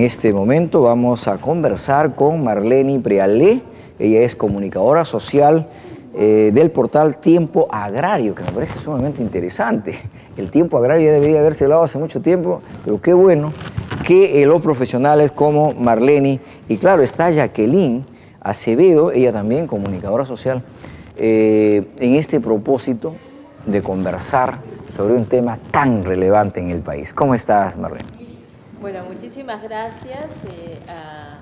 este momento vamos a conversar con Marlene Prealé. Ella es comunicadora social del portal Tiempo Agrario, que me parece sumamente interesante. El Tiempo Agrario ya debería haberse hablado hace mucho tiempo, pero qué bueno que los profesionales como Marlene, y claro, está Jacqueline Acevedo, ella también comunicadora social, en este propósito de conversar sobre un tema tan relevante en el país. ¿Cómo estás, Marlene? Bueno, muchísimas gracias a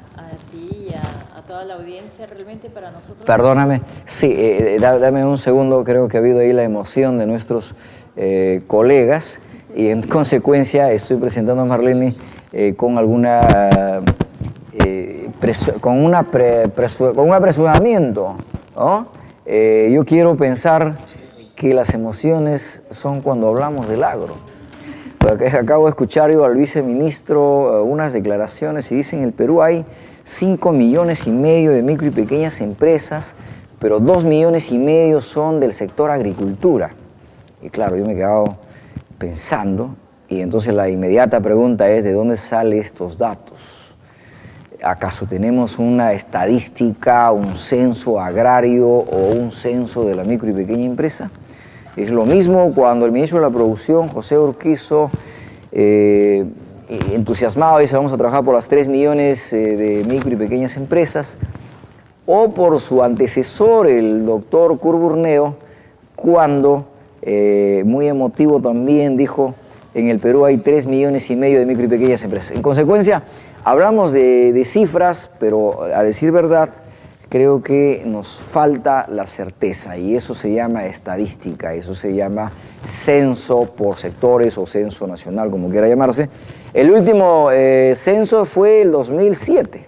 ti y a toda la audiencia. Realmente para nosotros... Perdóname, sí, dame un segundo, creo que ha habido ahí la emoción de nuestros colegas y en consecuencia estoy presentando a Marlene con alguna... con un apresuramiento, ¿no? Yo quiero pensar que las emociones son cuando hablamos del agro. Acabo de escuchar yo al viceministro unas declaraciones y dicen en el Perú hay 5,5 millones de micro y pequeñas empresas, pero 2,5 millones son del sector agricultura. Y claro, yo me he quedado pensando y entonces la inmediata pregunta es ¿de dónde salen estos datos? ¿Acaso tenemos una estadística, un censo agrario o un censo de la micro y pequeña empresa? Es lo mismo cuando el ministro de la Producción, José Urquizo, entusiasmado, dice vamos a trabajar por las 3 millones de micro y pequeñas empresas, o por su antecesor, el doctor Curburneo, cuando, muy emotivo también, dijo en el Perú hay 3,5 millones de micro y pequeñas empresas. En consecuencia, hablamos de cifras, pero a decir verdad, creo que nos falta la certeza y eso se llama estadística, eso se llama censo por sectores o censo nacional, como quiera llamarse. El último censo fue el 2007,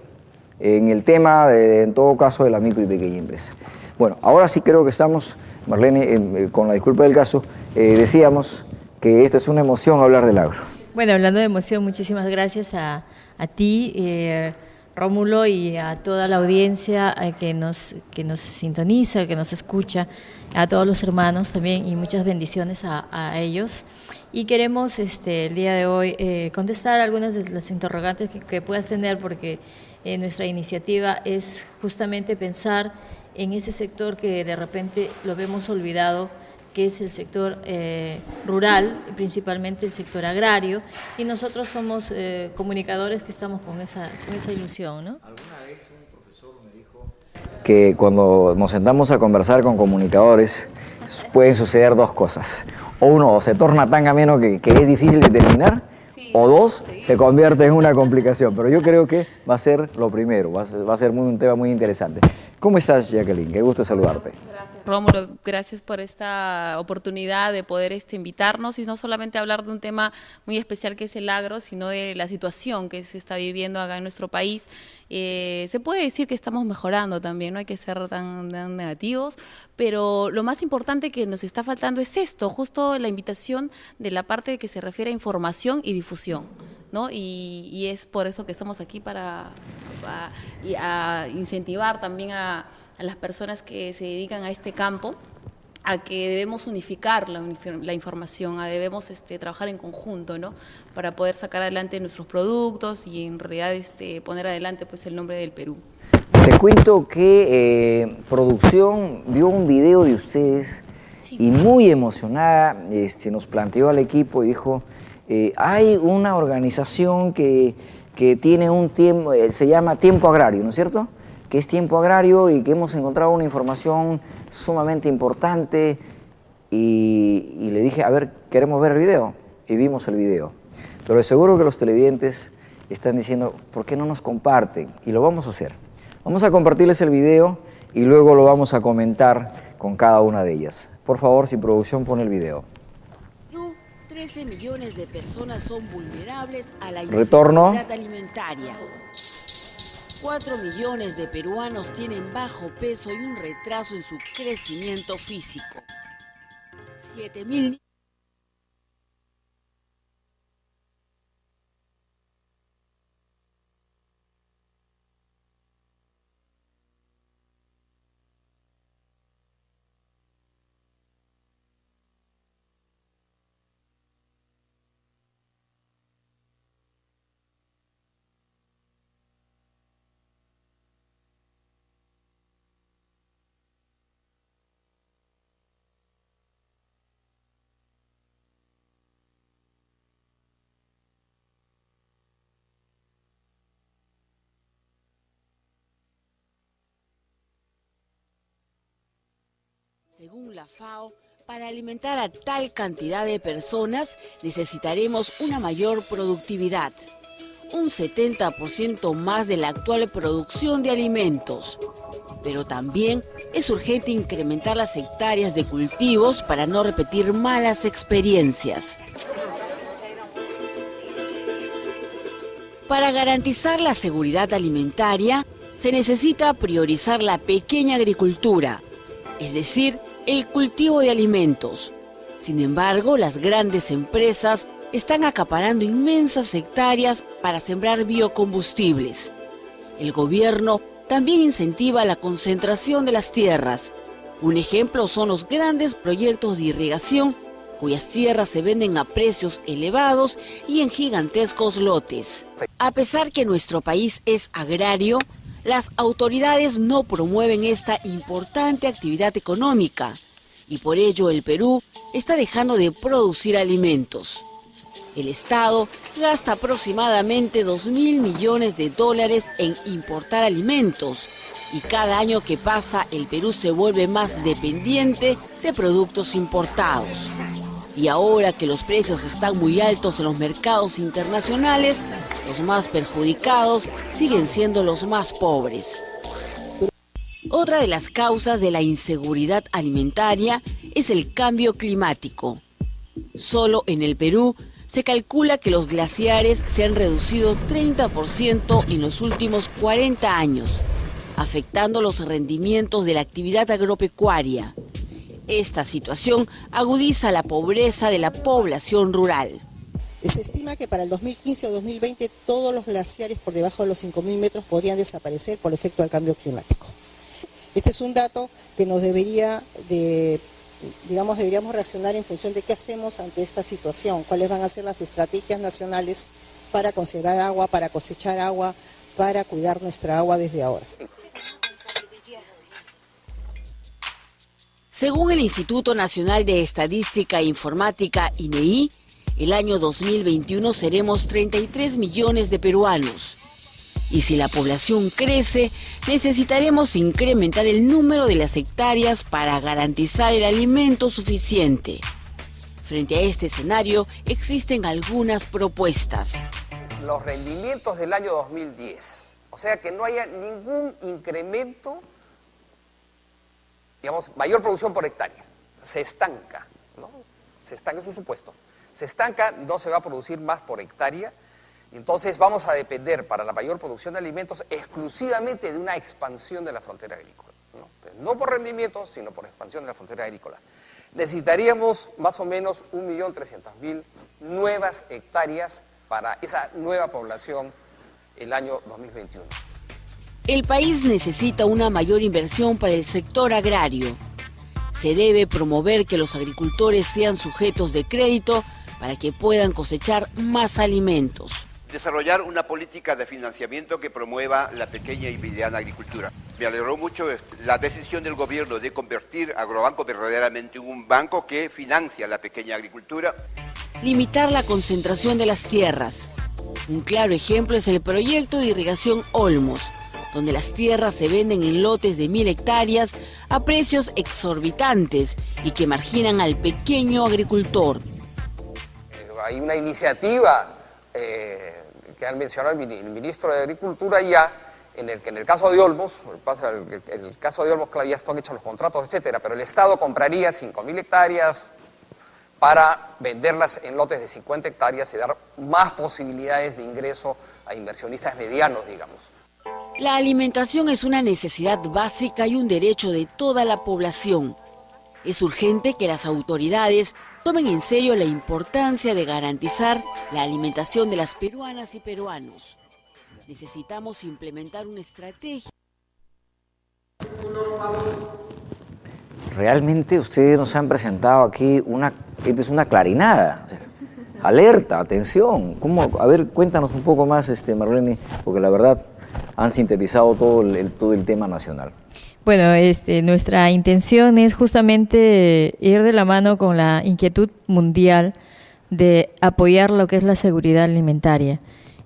en el tema, en todo caso, de la micro y pequeña empresa. Bueno, ahora sí creo que estamos, Marlene, con la disculpa del caso, decíamos que esta es una emoción hablar del agro. Bueno, hablando de emoción, muchísimas gracias a ti, Rómulo, y a toda la audiencia que nos sintoniza, que nos escucha, a todos los hermanos también, y muchas bendiciones a ellos. Y queremos el día de hoy contestar algunas de las interrogantes que puedas tener, porque nuestra iniciativa es justamente pensar en ese sector que de repente lo vemos olvidado, que es el sector rural, principalmente el sector agrario, y nosotros somos comunicadores que estamos con esa ilusión, ¿no? Alguna vez un profesor me dijo que cuando nos sentamos a conversar con comunicadores pueden suceder dos cosas. O uno, se torna tan ameno que es difícil de terminar, sí, o dos, sí, se convierte en una complicación. Pero yo creo que va a ser lo primero, va a ser un tema muy interesante. ¿Cómo estás, Jacqueline? Qué gusto saludarte. Gracias, Rómulo. Gracias por esta oportunidad de poder invitarnos y no solamente hablar de un tema muy especial que es el agro, sino de la situación que se está viviendo acá en nuestro país. Se puede decir que estamos mejorando también, no hay que ser tan negativos, pero lo más importante que nos está faltando es esto, justo la invitación de la parte que se refiere a información y difusión, ¿no? Y es por eso que estamos aquí para incentivar también a las personas que se dedican a este campo, a que debemos unificar la información, debemos trabajar en conjunto, ¿no? Para poder sacar adelante nuestros productos y en realidad poner adelante pues el nombre del Perú. Te cuento que producción vio un video de ustedes, sí, y muy emocionada nos planteó al equipo y dijo, hay una organización que tiene un tiempo, se llama Tiempo Agrario, ¿no es cierto? Que es Tiempo Agrario y que hemos encontrado una información sumamente importante y le dije, a ver, queremos ver el video, y vimos el video. Pero de seguro que los televidentes están diciendo, ¿por qué no nos comparten? Y lo vamos a hacer. Vamos a compartirles el video y luego lo vamos a comentar con cada una de ellas. Por favor, si producción pone el video. 13 millones de personas son vulnerables a la inseguridad alimentaria. 4 millones de peruanos tienen bajo peso y un retraso en su crecimiento físico. 7.000 Según la FAO, para alimentar a tal cantidad de personas necesitaremos una mayor productividad, un 70% más de la actual producción de alimentos. Pero también es urgente incrementar las hectáreas de cultivos para no repetir malas experiencias. Para garantizar la seguridad alimentaria, se necesita priorizar la pequeña agricultura, es decir, el cultivo de alimentos. Sin embargo, las grandes empresas están acaparando inmensas hectáreas para sembrar biocombustibles. El gobierno también incentiva la concentración de las tierras. Un ejemplo son los grandes proyectos de irrigación, cuyas tierras se venden a precios elevados y en gigantescos lotes. A pesar que nuestro país es agrario, las autoridades no promueven esta importante actividad económica y por ello el Perú está dejando de producir alimentos. El Estado gasta aproximadamente 2.000 millones de dólares en importar alimentos y cada año que pasa el Perú se vuelve más dependiente de productos importados. Y ahora que los precios están muy altos en los mercados internacionales, los más perjudicados siguen siendo los más pobres. Otra de las causas de la inseguridad alimentaria es el cambio climático. Solo en el Perú se calcula que los glaciares se han reducido 30% en los últimos 40 años, afectando los rendimientos de la actividad agropecuaria. Esta situación agudiza la pobreza de la población rural. Se estima que para el 2015 o 2020 todos los glaciares por debajo de los 5.000 metros podrían desaparecer por efecto del cambio climático. Este es un dato que nos deberíamos reaccionar en función de qué hacemos ante esta situación, cuáles van a ser las estrategias nacionales para conservar agua, para cosechar agua, para cuidar nuestra agua desde ahora. Según el Instituto Nacional de Estadística e Informática, INEI, el año 2021 seremos 33 millones de peruanos. Y si la población crece, necesitaremos incrementar el número de las hectáreas para garantizar el alimento suficiente. Frente a este escenario, existen algunas propuestas. Los rendimientos del año 2010, o sea que no haya ningún incremento, digamos, mayor producción por hectárea, se estanca, ¿no? Se estanca, es un supuesto. Se estanca, no se va a producir más por hectárea, entonces vamos a depender para la mayor producción de alimentos exclusivamente de una expansión de la frontera agrícola, ¿no? Entonces, no por rendimiento, sino por expansión de la frontera agrícola. Necesitaríamos más o menos 1.300.000 nuevas hectáreas para esa nueva población el año 2021. El país necesita una mayor inversión para el sector agrario. Se debe promover que los agricultores sean sujetos de crédito para que puedan cosechar más alimentos. Desarrollar una política de financiamiento que promueva la pequeña y mediana agricultura. Me alegró mucho la decisión del gobierno de convertir Agrobanco verdaderamente en un banco que financia la pequeña agricultura. Limitar la concentración de las tierras. Un claro ejemplo es el proyecto de irrigación Olmos, donde las tierras se venden en lotes de 1.000 hectáreas a precios exorbitantes y que marginan al pequeño agricultor. Hay una iniciativa que han mencionado el ministro de Agricultura ya, en el caso de Olmos, el caso de Olmos, claro, ya están hechos los contratos, etcétera, pero el Estado compraría 5.000 hectáreas para venderlas en lotes de 50 hectáreas y dar más posibilidades de ingreso a inversionistas medianos, digamos. La alimentación es una necesidad básica y un derecho de toda la población. Es urgente que las autoridades tomen en serio la importancia de garantizar la alimentación de las peruanas y peruanos. Necesitamos implementar una estrategia. Realmente ustedes nos han presentado aquí es una clarinada. O sea, alerta, atención. A ver, cuéntanos un poco más, Marlene, porque la verdad han sintetizado todo el tema nacional. Bueno, nuestra intención es justamente ir de la mano con la inquietud mundial de apoyar lo que es la seguridad alimentaria.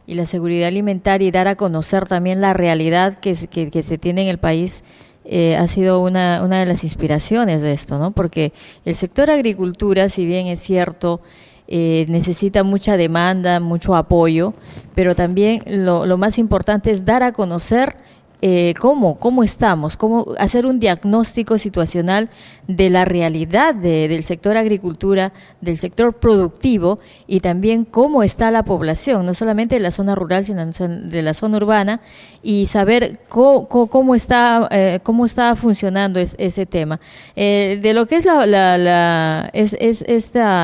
Y la seguridad alimentaria y dar a conocer también la realidad que se tiene en el país ha sido una de las inspiraciones de esto, ¿no? Porque el sector agricultura, si bien es cierto, necesita mucha demanda, mucho apoyo, pero también lo más importante es dar a conocer cómo estamos, cómo hacer un diagnóstico situacional de la realidad del sector agricultura, del sector productivo, y también cómo está la población, no solamente de la zona rural, sino de la zona urbana, y saber cómo está funcionando ese tema. De lo que es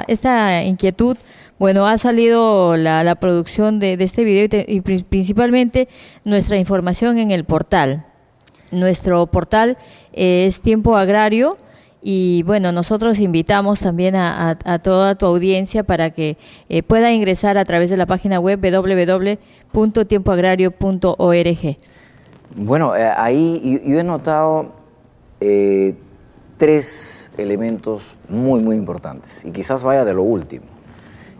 esta inquietud, bueno, ha salido la producción de este video y principalmente nuestra información en el portal. Nuestro portal es Tiempo Agrario, y bueno, nosotros invitamos también a toda tu audiencia para que pueda ingresar a través de la página web www.tiempoagrario.org. Bueno, ahí yo he notado 3 elementos muy importantes, y quizás vaya de lo último.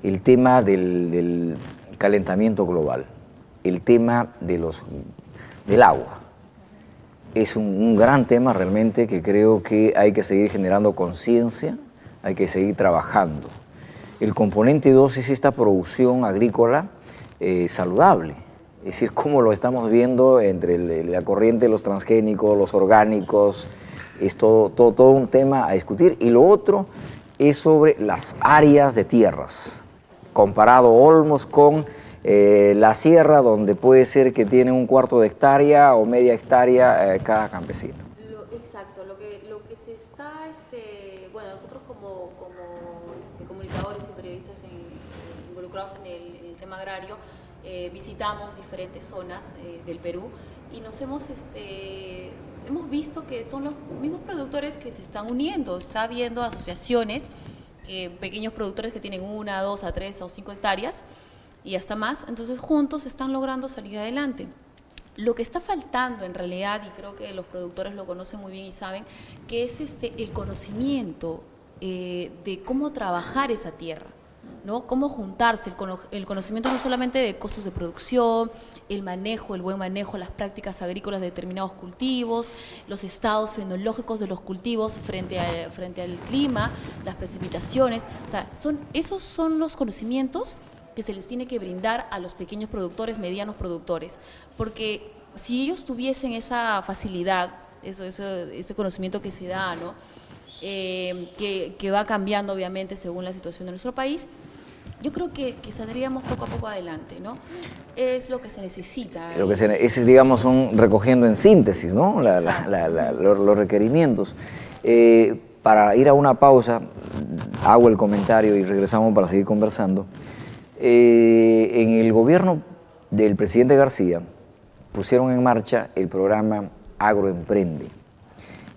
El tema del calentamiento global, el tema del agua. Es un gran tema realmente, que creo que hay que seguir generando conciencia, hay que seguir trabajando. El componente 2 es esta producción agrícola saludable, es decir, cómo lo estamos viendo entre la corriente de los transgénicos, los orgánicos, es todo un tema a discutir. Y lo otro es sobre las áreas de tierras, comparado Olmos con la sierra, donde puede ser que tiene 1/4 de hectárea o media hectárea cada campesino. Exacto, lo que se está, bueno, nosotros como comunicadores y periodistas involucrados en el tema agrario, visitamos diferentes zonas del Perú, y nos hemos visto que son los mismos productores que se están uniendo. Está habiendo asociaciones, pequeños productores que tienen 1, 2, 3 o 5 hectáreas y hasta más, entonces juntos están logrando salir adelante. Lo que está faltando en realidad, y creo que los productores lo conocen muy bien y saben, que es el conocimiento de cómo trabajar esa tierra, ¿no? Cómo juntarse, el conocimiento no solamente de costos de producción, el buen manejo, las prácticas agrícolas de determinados cultivos, los estados fenológicos de los cultivos frente al clima, las precipitaciones, o sea, esos son los conocimientos que se les tiene que brindar a los pequeños productores, medianos productores, porque si ellos tuviesen esa facilidad, ese conocimiento que se da, ¿no? Que va cambiando obviamente según la situación de nuestro país, yo creo que saldríamos poco a poco adelante, ¿no? Es lo que se necesita. Ese, digamos, son recogiendo en síntesis, ¿no? Los requerimientos. Para ir a una pausa, hago el comentario y regresamos para seguir conversando. En el gobierno del presidente García pusieron en marcha el programa Agroemprende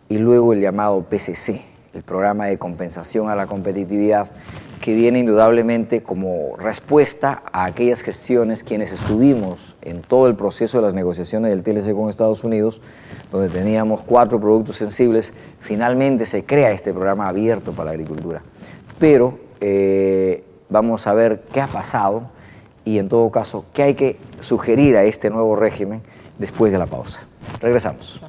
y luego el llamado PCC, el programa de compensación a la competitividad, que viene indudablemente como respuesta a aquellas gestiones quienes estuvimos en todo el proceso de las negociaciones del TLC con Estados Unidos, donde teníamos 4 productos sensibles. Finalmente se crea este programa abierto para la agricultura. Pero vamos a ver qué ha pasado y, en todo caso, qué hay que sugerir a este nuevo régimen después de la pausa. Regresamos.